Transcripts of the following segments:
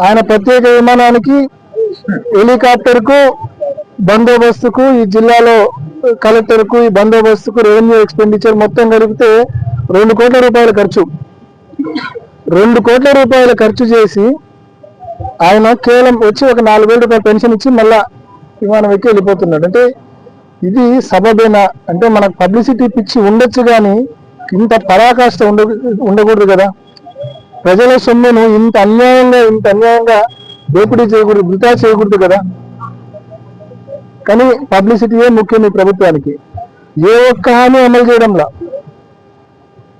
ఆయన ప్రత్యేక విమానానికి హెలికాప్టర్కు బందోబస్తుకు ఈ జిల్లాలో కలెక్టర్కు ఈ బందోబస్తుకు రెవెన్యూ ఎక్స్పెండిచర్ మొత్తం కలిపితే 2 కోట్ల రూపాయల ఖర్చు. 2 కోట్ల రూపాయల ఖర్చు చేసి ఆయన కేవలం వచ్చి ఒక 4,000 రూపాయల పెన్షన్ ఇచ్చి మళ్ళా విమానం ఎక్కి వెళ్ళిపోతున్నాడు. అంటే ఇది సబబేనా? అంటే మనకు పబ్లిసిటీ పిచ్చి ఉండొచ్చు కానీ ఇంత పరాకాష్ట ఉండకూడదు కదా. ప్రజల సొమ్మును ఇంత అన్యాయంగా దోపిడీ చేయకూడదు, వృధా చేయకూడదు కదా. కానీ పబ్లిసిటీయే ముఖ్యం ఈ ప్రభుత్వానికి. ఏ ఒక్క హామీ అమలు చేయడంలా.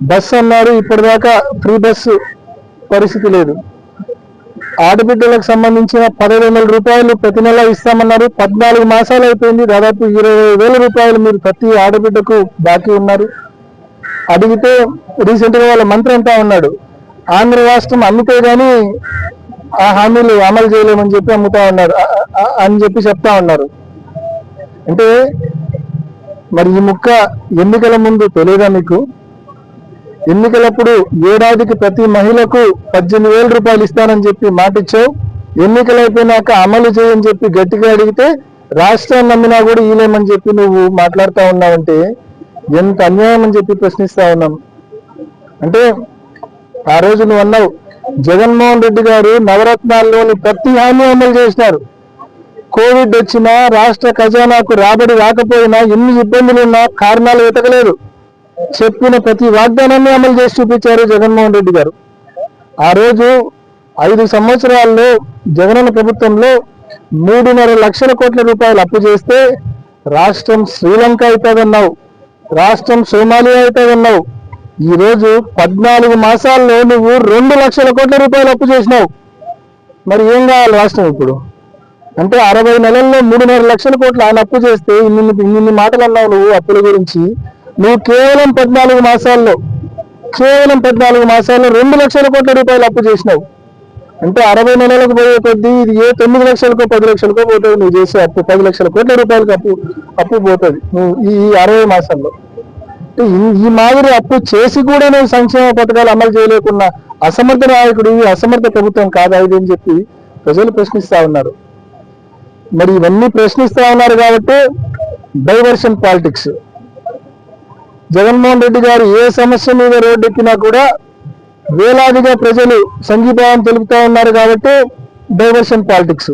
బస్సు అన్నారు, ఇప్పటిదాకా ఫ్రీ బస్సు పరిస్థితి లేదు. ఆడబిడ్డలకు సంబంధించిన 1,500 రూపాయలు ప్రతి నెల ఇస్తామన్నారు. 14 మాసాలు అయిపోయింది. దాదాపు 20,000 రూపాయలు మీరు ప్రతి ఆడబిడ్డకు బాకీ ఉన్నారు. అడిగితే రీసెంట్ గా వాళ్ళ మంత్రి అంటా ఉన్నాడు, ఆంధ్ర రాష్ట్రం అమ్మితే గానీ ఆ హామీలు అమలు చేయలేమని చెప్పి అమ్ముతా ఉన్నారు అని చెప్పి చెప్తా ఉన్నారు. అంటే మరి ఈ ముక్క ఎన్నికల ముందు తెలియదా మీకు? ఎన్నికలప్పుడు ఏడాదికి ప్రతి మహిళకు 18,000 రూపాయలు ఇస్తానని చెప్పి మాట ఇచ్చావు. ఎన్నికలు అయిపోయినాక అమలు చేయని చెప్పి గట్టిగా అడిగితే రాష్ట్రాన్ని నమ్మినా కూడా ఈలేమని చెప్పి నువ్వు మాట్లాడుతూ ఉన్నావంటే ఎంత అన్యాయం అని చెప్పి ప్రశ్నిస్తా ఉన్నాం. అంటే ఆ రోజు నువ్వు అన్నావు, జగన్మోహన్ రెడ్డి గారు నవరత్నాల్లోని ప్రతి హామీ అమలు చేసినారు. కోవిడ్ వచ్చినా, రాష్ట్ర ఖజానాకు రాబడి రాకపోయినా, ఎన్ని ఇబ్బందులున్నా కారణాలు వెతకలేదు. చెప్పిన ప్రతి వాగ్దానాన్ని అమలు చేసి చూపించారు జగన్మోహన్ రెడ్డి గారు. ఆ రోజు 5 సంవత్సరాల్లో జగనన్న ప్రభుత్వంలో 3.5 లక్షల కోట్ల రూపాయలు అప్పు చేస్తే రాష్ట్రం శ్రీలంక అవుతుందన్నావు, రాష్ట్రం సోమాలియా అవుతుందన్నావు. ఈరోజు 14 మాసాల్లో నువ్వు 2 లక్షల కోట్ల రూపాయలు అప్పు చేసినావు. మరి ఏం కావాలి రాష్ట్రం ఇప్పుడు? అంటే 60 నెలల్లో 3.5 లక్షల కోట్లు ఆయన అప్పు చేస్తే ఇన్ని మాటలు అన్నావు నువ్వు అప్పుల గురించి. నువ్వు కేవలం 14 మాసాల్లో 2 లక్షల కోట్ల రూపాయలు అప్పు చేసినావు. అంటే 60 నెలలకు పోయే కొద్దీ ఇది ఏ 9 లక్షలకో 10 లక్షలకో పోతుంది. నువ్వు చేసే అప్పు 10 లక్షల కోట్ల రూపాయలకు అప్పు పోతుంది నువ్వు ఈ 60 మాసాల్లో. ఈ మాదిరి అప్పు చేసి కూడా నువ్వు సంక్షేమ పథకాలు అమలు చేయలేకున్న అసమర్థ నాయకుడు, అసమర్థ ప్రభుత్వం కాదా ఇది అని చెప్పి ప్రజలు ప్రశ్నిస్తా ఉన్నారు. మరి ఇవన్నీ ప్రశ్నిస్తా ఉన్నారు కాబట్టి డైవర్షన్ పాలిటిక్స్. జగన్మోహన్ రెడ్డి గారు ఏ సమస్య మీద రోడ్డెక్కినా కూడా వేలాదిగా ప్రజలు సంఘీభావం తెలుపుతా ఉన్నారు కాబట్టి డైవర్షన్ పాలిటిక్స్.